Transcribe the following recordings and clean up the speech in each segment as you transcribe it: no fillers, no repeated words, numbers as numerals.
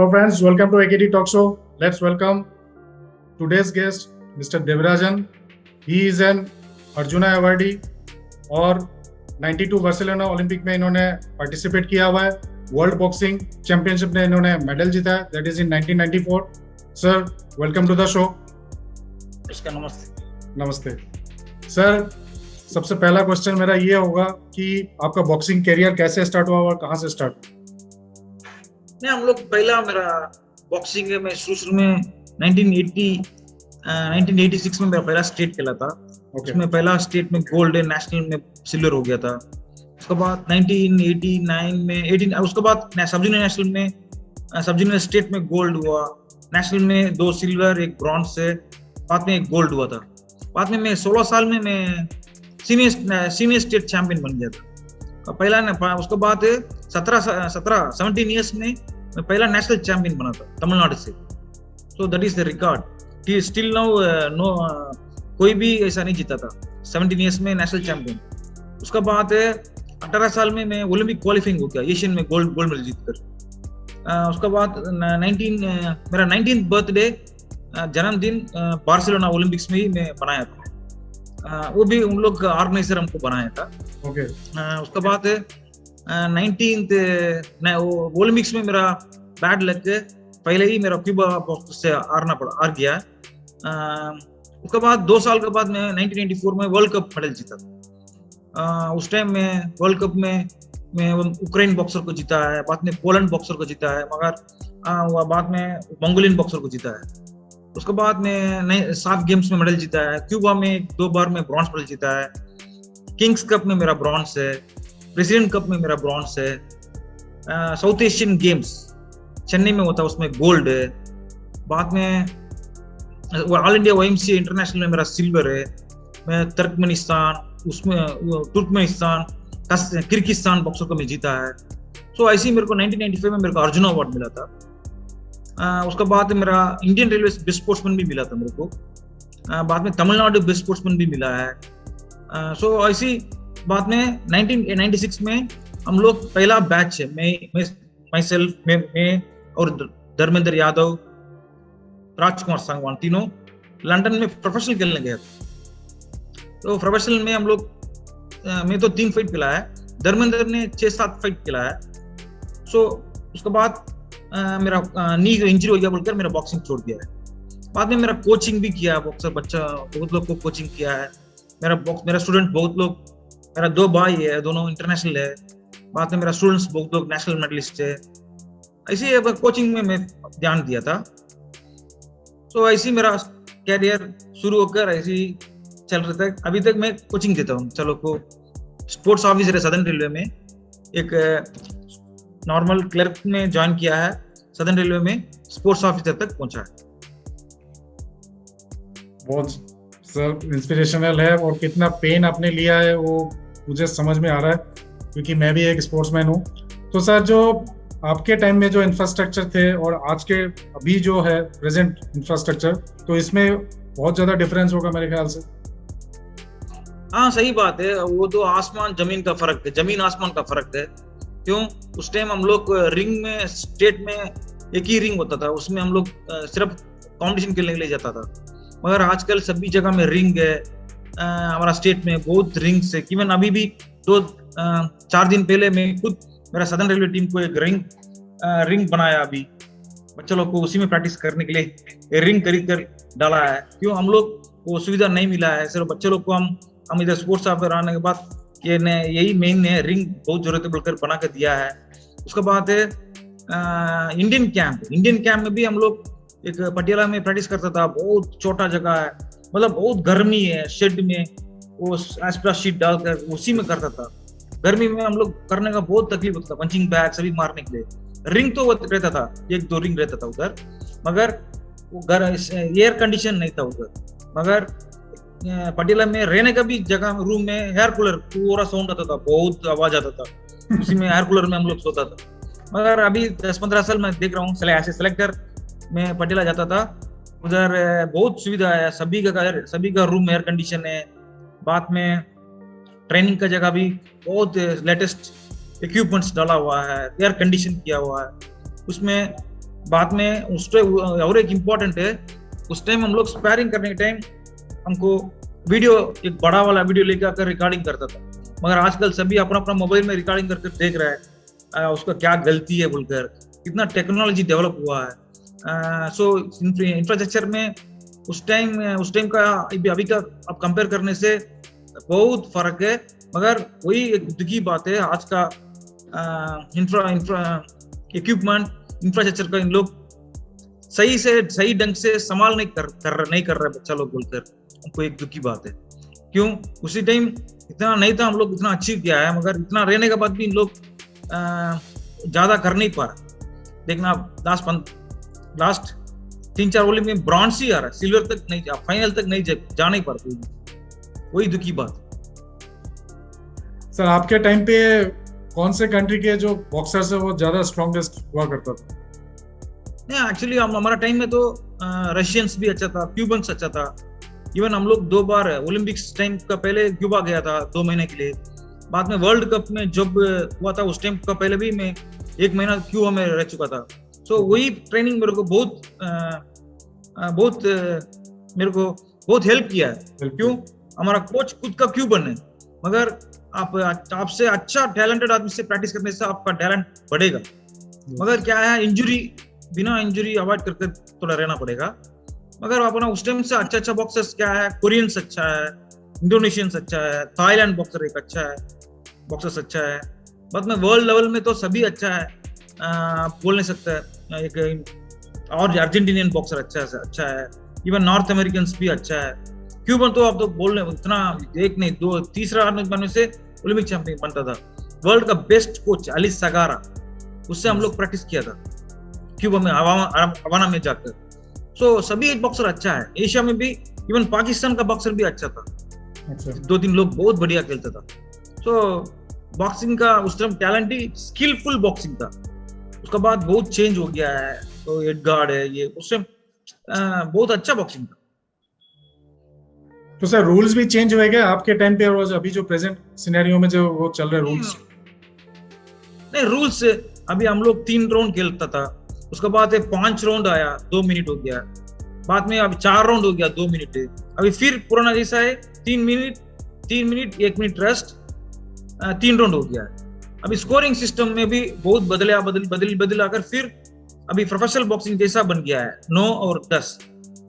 Hello friends, welcome to AKT Talk Show. Let's welcome today's guest, Mr. Devarajan. He is an Arjuna awardee और 92 Barcelona Olympic में इन्होंने participate किया हुआ है. World boxing championship में इन्होंने मेडल जीता है, that is in 1994. Sir, welcome to the show. नमस्ते. नमस्ते सर. सबसे पहला क्वेश्चन मेरा ये होगा कि आपका बॉक्सिंग करियर कैसे स्टार्ट हुआ और कहाँ से स्टार्ट? नहीं, हम लोग पहला मेरा बॉक्सिंग में शुरू में 1986 में मेरा पहला स्टेट खेला था. उसमें पहला स्टेट में गोल्ड है, नेशनल में सिल्वर हो गया था. उसके बाद 1989 में उसके बाद सब जूनियर नेशनल में सब जूनियर स्टेट में गोल्ड हुआ. नेशनल में 2 सिल्वर 1 ब्रॉन्ज से बाद में 1 गोल्ड हुआ था. बाद में मैं 16 साल में मैं सीनियर स्टेट चैंपियन बन गया था पहला. उसके बाद 17 इयर्स में मैं पहला नेशनल चैंपियन बना था तमिलनाडु से. So that is the record. Still now no कोई भी ऐसा नहीं जीता था 17 इयर्स में नेशनल चैंपियन. उसके बाद 18 साल में मैं ओलंपिक क्वालिफाइंग हो गया एशियन में गोल्ड मेडल जीतकर. उसके बाद मेरा 19th बर्थडे जन्मदिन बार्सिलोना ओलंपिक्स में ही मैं बनाया था. वो भी उन लोग ऑर्गेनाइजर हमको बनाया था. उसके बाद 19th ओलंपिक्स में मेरा बैड लग के पहले ही मेरा क्यूबा से हार गया. उसके बाद 2 साल के बाद मैं 1994 में वर्ल्ड कप मेडल जीता था. उस टाइम में वर्ल्ड कप में मैं यूक्रेन बॉक्सर को जीता है, बाद में पोलैंड बॉक्सर को जीता है, मगर बाद में मंगोलियन बॉक्सर को जीता है. उसके बाद में 7 गेम्स में मेडल जीता है. क्यूबा में 2 बार में ब्रॉन्ज मेडल जीता है. किंग्स कप में मेरा ब्रॉन्ज है. प्रेसिडेंट कप में मेरा ब्रॉन्ज है. साउथ एशियन गेम्स चेन्नई में होता है, उसमें गोल्ड है. बाद में ऑल इंडिया OMC इंटरनेशनल में मेरा सिल्वर है. मैं तुर्कमेनिस्तान किर्गिस्तान बॉक्सर को मैं जीता है. सो ऐसे ही मेरे को 1995 में मेरे को अर्जुन अवार्ड मिला था. उसके बाद मेरा इंडियन रेलवे बेस्ट स्पोर्ट्समैन भी मिला था मेरे को. बाद में तमिलनाडु बेस्ट स्पोर्ट्समैन भी मिला है. सो ऐसी बाद में 1996 में हम लोग पहला बैच है, मैं और धर्मेंद्र यादव, राजकुमार सांगवान तीनों लंदन में प्रोफेशनल खेलने गए थे. तो प्रोफेशनल में हम लोग मैं तो 3 फाइट खेला है, धर्मेंद्र ने 6-7 फाइट खेला है. सो उसके बाद मेरा नी इंजरी हो गया बोलकर मेरा बॉक्सिंग छोड़ दिया है. बाद में मेरा कोचिंग भी किया है. बॉक्सर बच्चा बहुत लोग को कोचिंग किया है. मेरा स्टूडेंट बहुत लोग, मेरा 2 भाई है, दोनों इंटरनेशनल है. बाद में मेरा स्टूडेंट्स बहुत लोग नेशनल मेडलिस्ट है. ऐसे कोचिंग में मैं ध्यान दिया था. सो ऐसे मेरा कैरियर शुरू होकर ऐसे ही चल रहा था. अभी तक मैं कोचिंग देता हूँ. चलो को स्पोर्ट्स ऑफिसर है सदर्न रेलवे में, एक नॉर्मल क्लर्क में ज्वाइन किया है. सदर्न रेलवे में स्पोर्ट्स ऑफिसर तक पहुंचा है. बहुत सर इंस्पिरेशनल है और कितना पेन आपने लिया है वो मुझे समझ में आ रहा है, क्योंकि मैं भी एक स्पोर्ट्समैन हूँ. तो सर, जो आपके टाइम में जो इंफ्रास्ट्रक्चर थे और आज के अभी जो है प्रेजेंट इंफ्रास्ट्रक्चर, तो इसमें बहुत ज्यादा डिफरेंस होगा मेरे ख्याल से. हाँ, सही बात है. वो तो आसमान जमीन का फर्क है, जमीन आसमान का फर्क है. क्यों? उस टाइम हम लोग रिंग में स्टेट में एक ही रिंग होता था, उसमें हम लोग सिर्फ कंपटीशन खेलने के लिए जाता था. मगर आजकल सभी जगह में रिंग है. हमारा स्टेट में बहुत रिंग्स है. इवन अभी भी 4 दिन पहले मैं खुद मेरा सदर्न रेलवे टीम को एक रिंग बनाया. अभी बच्चे लोग को उसी में प्रैक्टिस करने के लिए रिंग खरीद कर डाला है. क्यों? हम लोग को सुविधा नहीं मिला है. सिर्फ बच्चे लोग को हम इधर स्पोर्ट्स ऑफिसर आने के बाद यही मेन है, रिंग बहुत जरूरत है बोलकर बना कर दिया है. उसके बाद है इंडियन कैंप में भी हम लोग एक पटियाला में प्रैक्टिस करता था. बहुत छोटा जगह है, मतलब बहुत गर्मी है. शेड में वो एस्प्रा शीट डालकर उसी में करता था. गर्मी में हम लोग करने का बहुत तकलीफ होता था, पंचिंग बैग सभी मारने के लिए. रिंग तो रहता था, 1-2 रिंग रहता था उधर, मगर वो एयर कंडीशन नहीं था उधर. मगर पटियाला में रहने का भी जगह रूम में एयर कूलर पूरा साउंड आता था, बहुत आवाज आता था. उसी में एयर कूलर में हम लोग सोता था. मगर अभी 10-15 साल मैं देख रहा हूँ ऐसे सेलेक्टर में पटियाला जाता था. उधर बहुत सुविधा है, सभी का रूम एयर कंडीशन है. बाद में ट्रेनिंग का जगह भी बहुत लेटेस्ट इक्विपमेंट्स डाला हुआ है, एयर कंडीशन किया हुआ है. उसमें बाद में उस टाइम और एक इम्पोर्टेंट है, उस टाइम हम लोग स्पैरिंग करने के टाइम हमको वीडियो, एक बड़ा वाला वीडियो लेके आकर रिकॉर्डिंग करता था, मगर आजकल सभी अपना अपना मोबाइल में रिकॉर्डिंग करके देख रहा है उसका क्या गलती है बोलकर, कितना टेक्नोलॉजी डेवलप हुआ है। सो इंफ्रास्ट्रक्चर में उस टाइम का अभी का अब कंपेयर करने से बहुत फर्क है, मगर वही एक दुखी बात है, आज का इक्विपमेंट इंफ्रास्ट्रक्चर का इन लोग सही ढंग से संभाल नहीं कर रहे बच्चा लोग बोलकर, हमको एक दुखी बात है। क्यों? उसी टाइम इतना नहीं था, हम लोग इतना अचीव किया है, मगर इतना रहने के बाद भी इन लोग ज्यादा कर नहीं पा रहे। देखना लास्ट 3-4 ओलंपिक में ब्रॉन्ज ही आ रहा है, सिल्वर तक नहीं, फाइनल तक नहीं जा नहीं पा रहे, वही दुखी बात। सर आपके टाइम पे कौन से कंट्री के जो बॉक्सर्स है वो ज्यादा स्ट्रॉन्गेस्ट हुआ करता था? नहीं, एक्चुअली हमारा टाइम में तो रशियंस भी अच्छा था, क्यूबन्स अच्छा था। इवन हम लोग 2 बार ओलंपिक्स टाइम का पहले क्यूबा गया था 2 महीने के लिए। बाद में वर्ल्ड कप में जब हुआ था उस टाइम का पहले भी मैं 1 महीना क्यूबा में रह चुका था। सो वही ट्रेनिंग मेरे को बहुत हेल्प किया है। क्यों? हमारा कोच खुद का क्यूबन है, मगर आपसे अच्छा टैलेंटेड आदमी से प्रैक्टिस करने से आपका टैलेंट बढ़ेगा। मगर क्या है, बिना इंजरी अवॉइड करके थोड़ा रहना पड़ेगा। मगर अपना उस टाइम से अच्छा बॉक्सर्स क्या है, कोरियंस अच्छा है, इंडोनेशियंस अच्छा है, थाईलैंड बॉक्सर एक अच्छा है, बॉक्सर्स अच्छा है। बाद में वर्ल्ड लेवल में तो सभी अच्छा है, बोल नहीं सकता है। एक और अर्जेंटीनियन बॉक्सर अच्छा है, इवन नॉर्थ अमेरिकन भी अच्छा है। क्यूबन तो आप तो बोल रहे इतना 1 नहीं 2 तीसरा आदमी बनने से ओलंपिक चैंपियन बनता था। वर्ल्ड का बेस्ट कोच अली सगारा, उससे हम लोग प्रैक्टिस किया था क्यूबा में, हवाना में जाकर। सो सभी एक बॉक्सर अच्छा है। एशिया में भी इवन पाकिस्तान का बॉक्सर भी अच्छा था, 2-3 लोग बहुत बढ़िया खेलता था। सो बॉक्सिंग का उस टाइम टैलेंट ही स्किलफुल बॉक्सिंग था। उसका बाद बहुत चेंज हो गया है, तो एडगार्ड है ये, उस टाइम बहुत अच्छा बॉक्सिंग था। तो सर रूल्स भी चेंज हुए क्या आपके टाइम पे, और अभी जो प्रेजेंट सिनेरियो में जो वो चल रहे रूल्स? नहीं, रूल्स अभी हम लोग 3 राउंड खेलता था, उसके बाद 5 राउंड आया, 2 मिनट हो गया। बाद में अभी 4 राउंड हो गया, 2 मिनट। अभी फिर पुराना जैसा है, 3 मिनट 1 मिनट रेस्ट, 3 राउंड हो गया। अभी स्कोरिंग सिस्टम में भी बहुत बदल आकर फिर अभी प्रोफेशनल बॉक्सिंग जैसा बन गया है, 9 और 10।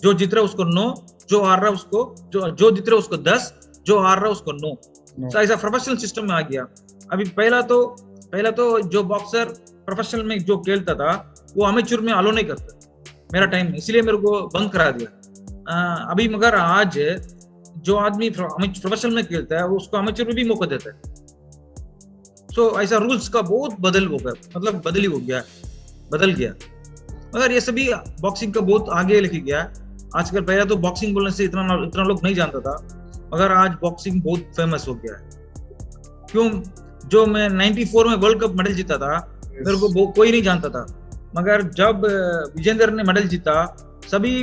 जो जीत रहा है उसको 9, जो हार रहा है उसको जो जीत रहा है उसको 10, जो हार रहा है उसको 9। तो ऐसा प्रोफेशनल सिस्टम में आ गया। अभी पहला तो जो बॉक्सर प्रोफेशनल में जो खेलता था वो अमेच्योर में अलो नहीं करता मेरा टाइम में, इसलिए मेरे को बंद करा दिया। अभी मगर आज जो आदमी प्रोफेशनल में खेलता है वो उसको अमेच्योर में भी मौका देता है। सो ऐसा रूल्स का बहुत बदल गया। मगर ये सभी बॉक्सिंग का बहुत आगे लेके गया। आजकल पहले तो बॉक्सिंग बोलने से इतना लोग नहीं जानता था, मगर आज बॉक्सिंग बहुत फेमस हो गया है। क्यों? जो मैं 94 में वर्ल्ड कप मेडल जीता था, मेरे को कोई नहीं जानता था, मगर जब विजेंद्र ने मेडल जीता सभी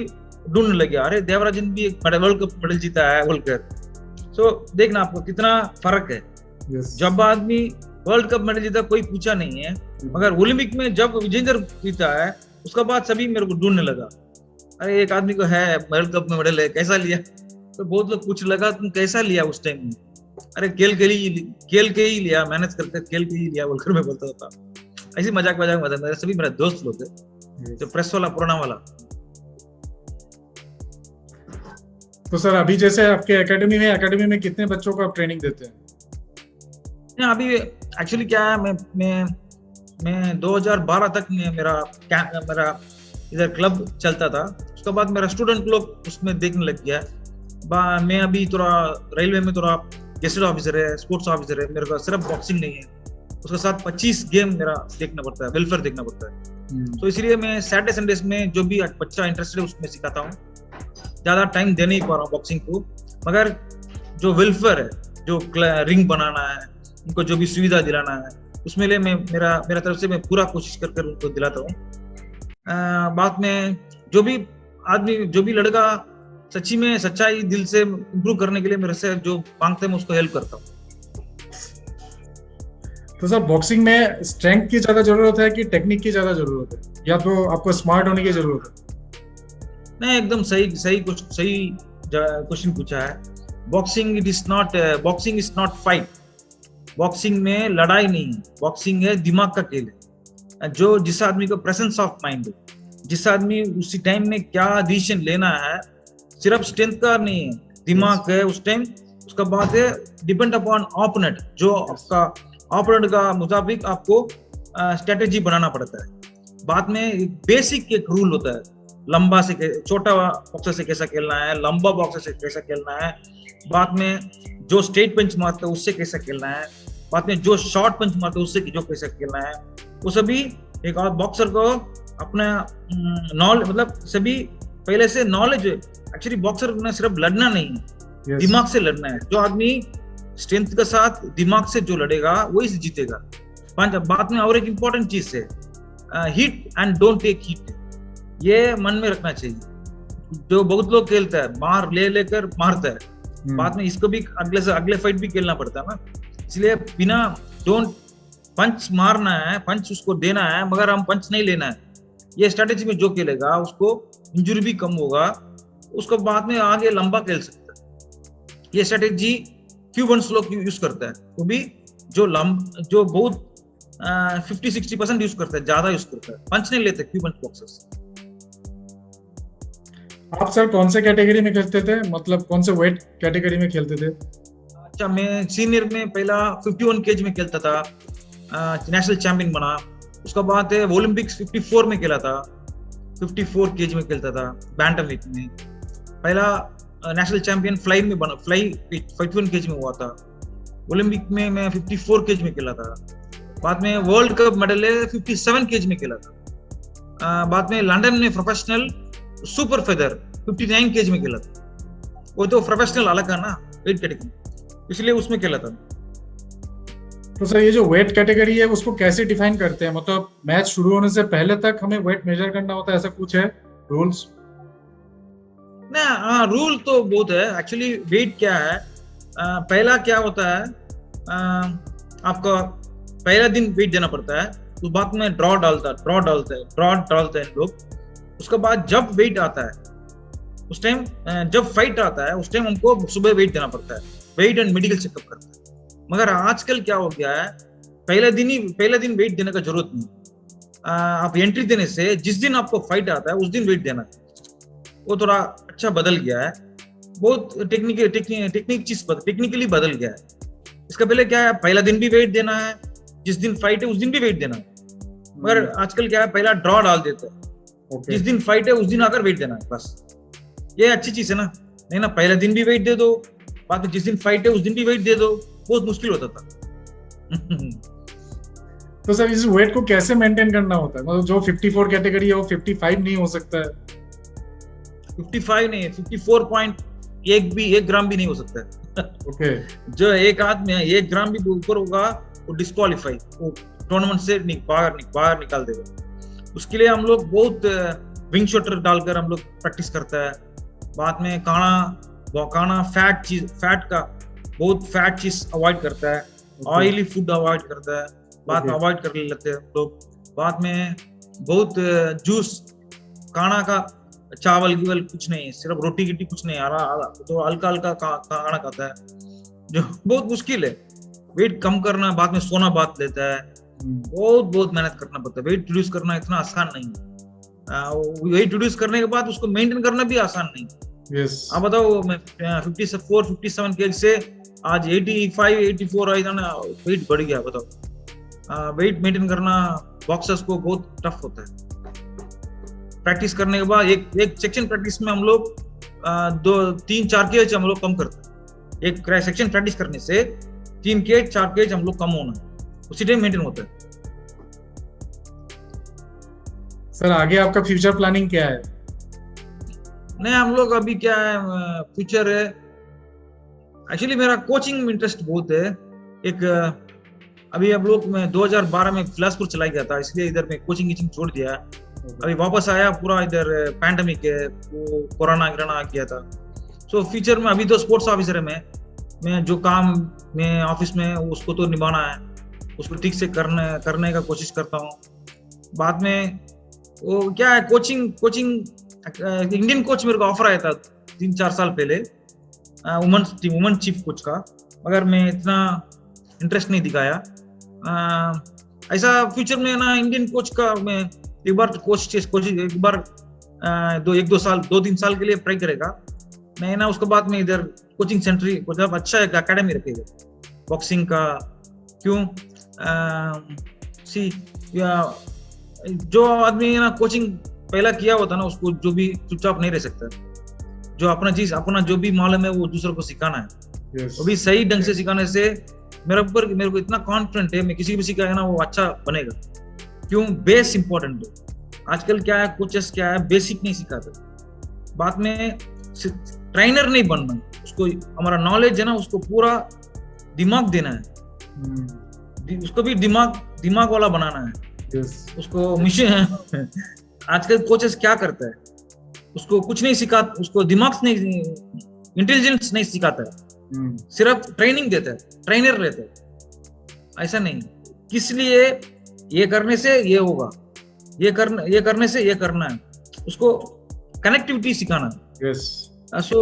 ढूंढने लगे, अरे देवराजन भी एक वर्ल्ड कप मेडल जीता है बोलकर। सो देखना आपको कितना फर्क है। जब आदमी वर्ल्ड कप मेडल जीता कोई पूछा नहीं है, मगर ओलंपिक में जब विजेंद्र जीता है उसका बाद सभी मेरे को ढूंढने लगा, अरे एक आदमी को है वर्ल्ड कप में मेडल है, कैसा लिया? तो बहुत लोग पूछ लगा तुम कैसा लिया उस टाइम में? अरे खेल के ही लिया, मेहनत करके खेल के ही लिया बोलकर मैं बोलता था। ऐसी मजाक मेरे सभी मेरे दोस्त लोग थे, जो प्रेस वाला पुराना वाला। तो सर अभी जैसे आपके एकेडमी में कितने बच्चों को आप ट्रेनिंग देते हैं? अभी एक्चुअली क्या है, मैं 2012 तक में मेरा इधर क्लब चलता था। उसके बाद मेरा स्टूडेंट लोग उसमें देखने लग गया। मैं अभी थोड़ा रेलवे में थोड़ा गेस्टेड ऑफिसर है, स्पोर्ट्स ऑफिसर है, मेरे को सिर्फ बॉक्सिंग नहीं है, उसके साथ 25 गेम मेरा देखना पड़ता है, वेलफेयर देखना पड़ता है। तो इसलिए मैं सैटरडे संडेज में जो भी बच्चा इंटरेस्टेड है उसमें सिखाता हूँ। ज्यादा टाइम दे नहीं पा रहा हूँ बॉक्सिंग को, मगर जो वेलफेयर है, जो रिंग बनाना है, उनको जो भी सुविधा दिलाना है, उसमें लिए मेरा तरफ से मैं पूरा कोशिश कर उनको दिलाता हूँ। बाद में जो भी आदमी, जो भी लड़का सच्चाई दिल से इम्प्रूव करने के लिए मेरे से जो मांगते हैं मैं उसको हेल्प करता हूँ। तो सर बॉक्सिंग में स्ट्रेंथ की ज्यादा जरूरत है कि टेक्निक की ज्यादा जरूरत है, या तो आपको स्मार्ट होने की जरूरत है? नहीं, एकदम सही सही कुछ सही क्वेश्चन पूछा है। Boxing is not fight. Boxing में लड़ाई नहीं है, बॉक्सिंग है दिमाग का खेल है। जो जिस आदमी को प्रेजेंस ऑफ माइंड है, जिस आदमी उसी टाइम में क्या डिसीजन लेना है, सिर्फ स्ट्रेंथ का नहीं है, दिमाग है उस टाइम। उसका बाद है डिपेंड अपॉन ओपोनेंट, जो आपका ओपोनेंट का मुताबिक आपको स्ट्रेटेजी बनाना पड़ता है। बाद में बेसिक एक रूल होता है, लंबा से छोटा बॉक्सर से कैसा खेलना है, लंबा बॉक्सर से कैसा खेलना है, बाद में जो स्ट्रेट पंच मारता है उससे कैसा खेलना है, बाद में जो शॉर्ट पंच मारता है उससे जो कैसा खेलना है, वो सभी एक और बॉक्सर को अपना नॉलेज, मतलब सभी पहले से नॉलेज। एक्चुअली बॉक्सर ने सिर्फ लड़ना नहीं है, दिमाग से लड़ना है। जो आदमी स्ट्रेंथ के साथ दिमाग से जो लड़ेगा वही जीतेगा। बाद में और एक इम्पोर्टेंट चीज है, hit and don't take hit, ये मन में रखना चाहिए। जो बहुत लोग खेलता है, मार लेकर मारता है, बाद में इसको भी अगले फाइट भी खेलना पड़ता है ना। इसलिए बिना डोंट पंच मारना है, पंच उसको देना है, मगर हम पंच नहीं लेना है। ये स्ट्रेटेजी में जो खेलेगा उसको इंजुरी भी कम होगा, उसको बाद में आगे लंबा खेल सकता है। ये स्ट्रेटेजी क्यूबन लोग यूज करता है, वो भी जो बहुत 50-60% यूज करता है, ज्यादा यूज करता है, पंच नहीं लेते क्यूबन बॉक्सर्स। आप सर कौन से कैटेगरी में खेलते थे, मतलब कौन से वेट कैटेगरी में खेलते थे? अच्छा, मैं सीनियर में पहला 51 केजी में खेलता था, नेशनल चैंपियन बना। उसका बाद है ओलंपिक्स 54 में खेला था, 54 केजी में खेलता था बैंटमवेट में। पहला नेशनल चैंपियन फ्लाई 51 केजी में हुआ था। ओलंपिक में मैं 54 केजी में खेला था। बाद में वर्ल्ड कप मेडल है 57 केजी में खेला था। बाद में लंदन में प्रोफेशनल सुपर फेदर 59 केजी में खेला था। वो तो प्रोफेशनल अलग है ना वेट कैटेगरी, इसलिए उसमें खेला था। तो सर ये जो वेट कैटेगरी है उसको कैसे डिफाइन करते हैं? मतलब मैच शुरू होने से पहले तक हमें वेट मेजर करना होता है, ऐसा कुछ है रूल्स? ना, रूल तो बहुत है। एक्चुअली वेट क्या है, पहला क्या होता है, आपका पहला दिन वेट देना पड़ता है। उस बात में ड्रॉ डालते हैं लोग। उसके बाद जब वेट आता है उस टाइम, जब फाइट आता है उस टाइम हमको सुबह वेट देना पड़ता है, वेट एंड मेडिकल चेकअप करता है। मगर आजकल क्या हो गया है, पहले दिन वेट देने का जरूरत नहीं। आप एंट्री देने से जिस दिन आपको फाइट आता है उस दिन वेट देना है। वो थोड़ा अच्छा बदल गया है, बहुत टेक्निकली बदल गया है। इसका पहले क्या है, पहला दिन भी वेट देना है, जिस दिन फाइट है उस दिन भी वेट देना है। मगर आजकल क्या है, पहला ड्रॉ डाल देते हैं, जिस दिन फाइट है उस दिन आकर वेट देना है, बस। ये अच्छी चीज है ना, नहीं ना पहला दिन भी वेट दे दो, बाद में जिस दिन फाइट है उस दिन भी वेट दे दो, बहुत मुश्किल होता था। तो सर इस वेट को कैसे मेंटेन करना होता है? मतलब जो 54 कैटेगरी है वो 55 नहीं हो सकता है? 55 नहीं, 54.1 ग्राम भी नहीं हो सकता है। ओके। जो एक आदमी है 1 ग्राम भी ऊपर होगा वो डिस्क्वालीफाई, वो टूर्नामेंट से बाहर निकाल देगा। उसके लिए हम लोग बहुत विंग शॉटर डालकर हम लोग प्रैक्टिस करता है। बाद में खाना बहुत फैट चीज अवॉइड करता है, ऑयली फूड अवॉइड करता है, बाद में अवॉइड कर लेते हैं लोग। बाद में बहुत जूस, खाना का चावल गिवल कुछ नहीं, सिर्फ रोटी गिट्टी कुछ नहीं, तो हल्का खाना खाता है, जो बहुत मुश्किल है। वेट कम करना, बाद में सोना बात लेता है, बहुत मेहनत करना पड़ता है। वेट रिड्यूस करना इतना आसान नहीं है। वेट रिड्यूस करने के बाद उसको मेंटेन करना भी आसान नहीं। आप बताओ, मैं 54-57 केजी से आज 85-84 आई ना, वेट बढ़ गया। बताओ, वेट मेंटेन करना बॉक्सर्स को बहुत टफ होता है। प्रैक्टिस करने के बाद एक सेक्शन प्रैक्टिस में हम लोग 2-3-4 केज हम लोग कम करते हैं। एक सेक्शन प्रैक्टिस करने से 3 केज 4 केज हम लोग कम होना, उसी टाइम मेंटेन होता है। सर आगे आपका फ्यूचर प्लानिंग क्या है? नहीं, हम लोग अभी क्या है, फ्यूचर है, एक्चुअली मेरा कोचिंग में इंटरेस्ट बहुत है। अभी हम लोग मैं 2012 में बिलासपुर चला गया था, इसलिए इधर में कोचिंग छोड़ दिया। अभी वापस आया, पूरा इधर पैंडेमिक है, वो कोरोना आ गया था। सो फ्यूचर में अभी तो स्पोर्ट्स ऑफिसर है मैं जो काम में ऑफिस में उसको तो निभाना है, उसको ठीक से करने का कोशिश करता हूँ। बाद में वो क्या है, कोचिंग इंडियन कोच मेरे को ऑफर आया था 3-4 साल पहले, वुमन चीफ कोच का, मगर मैं इतना इंटरेस्ट नहीं दिखाया। ऐसा फ्यूचर में ना इंडियन कोच का मैं एक बार एक बार 2-3 साल के लिए ट्राई करेगा मैं ना, उसके बाद में इधर कोचिंग सेंटर मतलब अच्छा एक अकेडमी रखेगा बॉक्सिंग का। क्यों जो आदमी ना कोचिंग पहला किया होता ना, उसको जो भी चुपचाप नहीं रह सकता, जो अपना जो भी मालूम है वो दूसरों को सिखाना है। वो भी सही ढंग से सिखाने से मेरे को इतना कॉन्फिडेंट है, मैं किसी को भी सिखाया ना वो अच्छा बनेगा। क्यों? बेस इंपॉर्टेंट है। आजकल क्या है, कोचेस क्या है, बेसिक नहीं सिखाते, बाद में ट्रेनर नहीं बनना, उसको हमारा नॉलेज है ना उसको पूरा दिमाग देना है, उसको भी दिमाग वाला बनाना है। उसको मिशन है। आजकल कोचेस क्या करता है, उसको कुछ नहीं सिखा, उसको दिमाग नहीं, इंटेलिजेंस नहीं सिखाता है, सिर्फ ट्रेनिंग देता है, ट्रेनर रहता है। ऐसा नहीं, किस लिए ये करने से ये होगा, ये करने से ये करना है, उसको कनेक्टिविटी सिखाना है। सो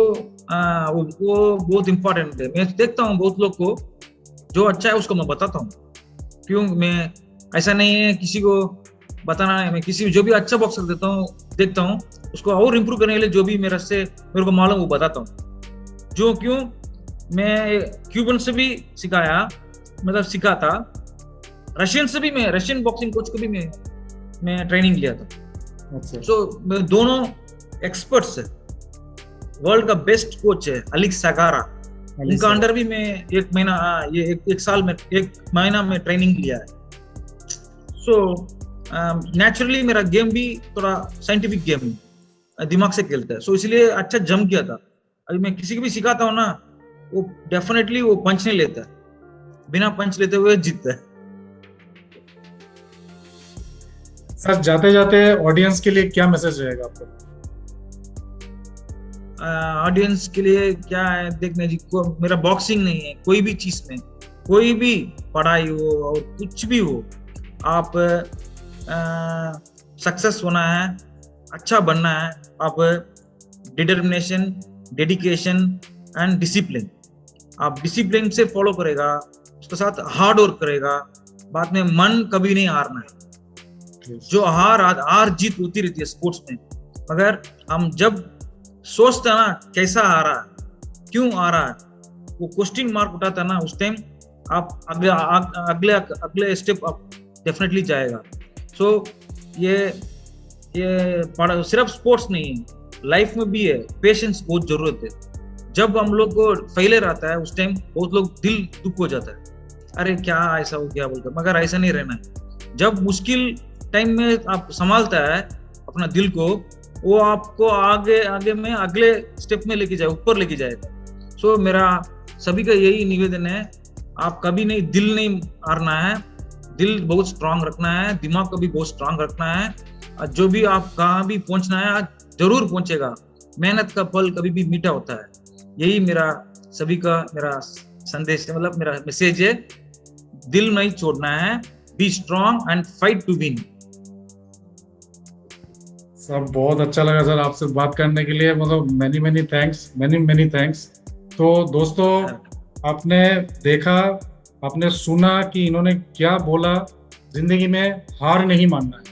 वो बहुत इंपॉर्टेंट है। मैं देखता हूँ बहुत लोग को जो अच्छा है उसको मैं बताता हूँ। क्यों? मैं ऐसा नहीं है किसी को बताना है, मैं किसी जो भी अच्छा बॉक्सर देखता हूँ उसको और इम्प्रूव करने के लिए जो भी मेरे को मालूम वो बताता हूँ। क्यों मैं क्यूबन से भी सीखा था, रशियन से भी, मैं रशियन बॉक्सिंग कोच को भी मैं ट्रेनिंग लिया था। सो दोनों एक्सपर्ट्स है, वर्ल्ड का बेस्ट कोच है अलेक्स सागारा, उनका अंडर भी मैं एक महीना में ट्रेनिंग लिया है। सो नेचुरली मेरा गेम भी थोड़ा साइंटिफिक गेम है, दिमाग से खेलता है, सो इसलिए अच्छा जम गया था। अभी मैं किसी को भी सिखाता हूँ ना, वो डेफिनेटली वो पंच नहीं लेता है, बिना पंच लेते हुए जीतता है। सर जाते जाते ऑडियंस के लिए क्या मैसेज रहेगा आपका? ऑडियंस के लिए क्या है, देखने जी, मेरा बॉक्सिंग नहीं है, कोई भी चीज में, कोई भी पढ़ाई हो और कुछ भी हो, आप सक्सेस होना है, अच्छा बनना है, आप डिटर्मिनेशन, डेडिकेशन एंड डिसिप्लिन, आप डिसिप्लिन से फॉलो करेगा, उसके साथ हार्ड वर्क करेगा, बाद में मन कभी नहीं हारना है। जो हार जीत होती रहती है स्पोर्ट्स में, मगर हम जब सोचते हैं ना कैसा आ रहा है, क्यों आ रहा है, वो क्वेश्चन मार्क उठाता है ना, उस टाइम आप अगले स्टेप आप डेफिनेटली जाएगा। सो ये सिर्फ स्पोर्ट्स नहीं है, लाइफ में भी है, पेशेंस बहुत जरूरत है। जब हम लोग को फेलियर आता है उस टाइम बहुत लोग दिल दुख हो जाता है, अरे क्या ऐसा हो गया बोलकर, मगर ऐसा नहीं रहना है। जब मुश्किल टाइम में आप संभालता है अपना दिल को, वो आपको आगे में अगले स्टेप में लेके जाए, ऊपर लेके जाएगा। सो मेरा सभी का यही निवेदन है, आप कभी नहीं दिल नहीं हारना है, दिल बहुत स्ट्रांग रखना है, दिमाग को भी बहुत स्ट्रांग रखना है। जो भी आप कहाँ भी पहुंचना है जरूर पहुंचेगा, मेहनत का फल कभी भी मीठा होता है। यही मेरा सभी का मेरा संदेश है, मतलब मेरा मैसेज है, दिल नहीं छोड़ना है, be strong and fight to win. Sir बहुत अच्छा लगा सर आपसे बात करने के लिए, मतलब मैनी थैंक्स। तो दोस्तों आपने देखा, आपने सुना कि इन्होंने क्या बोला, जिंदगी में हार नहीं मानना है,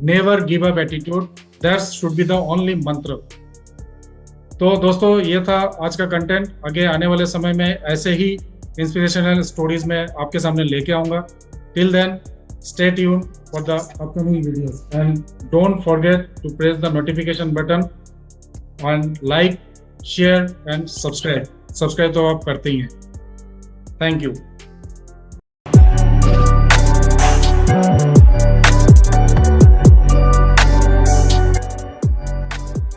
never give up attitude, that should be the only मंत्र। तो दोस्तों ये था आज का कंटेंट। आगे आने वाले समय में ऐसे ही इंस्पिरेशनल स्टोरीज में आपके सामने लेके आऊंगा। Till then stay tuned for the upcoming videos and don't forget to press the notification button and like, share and subscribe तो आप करते ही हैं। Thank you.